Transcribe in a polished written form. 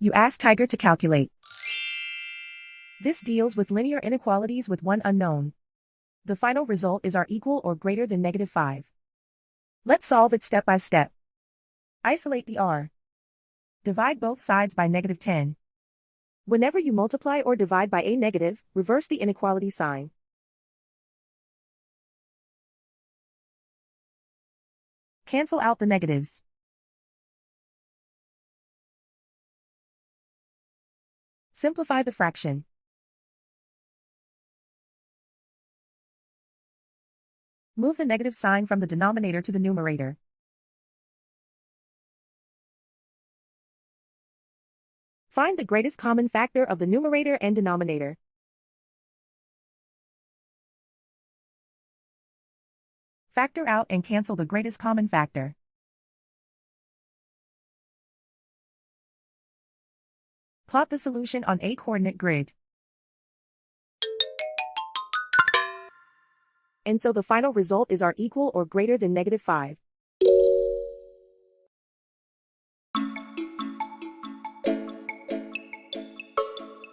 You ask Tiger to calculate. This deals with linear inequalities with one unknown. The final result is r equal or greater than -5. Let's solve it step by step. Isolate the r. Divide both sides by -10. Whenever you multiply or divide by a negative, reverse the inequality sign. Cancel out the negatives. Simplify the fraction. Move the negative sign from the denominator to the numerator. Find the greatest common factor of the numerator and denominator. Factor out and cancel the greatest common factor. Plot the solution on a coordinate grid. And so the final result is r equal or greater than -5.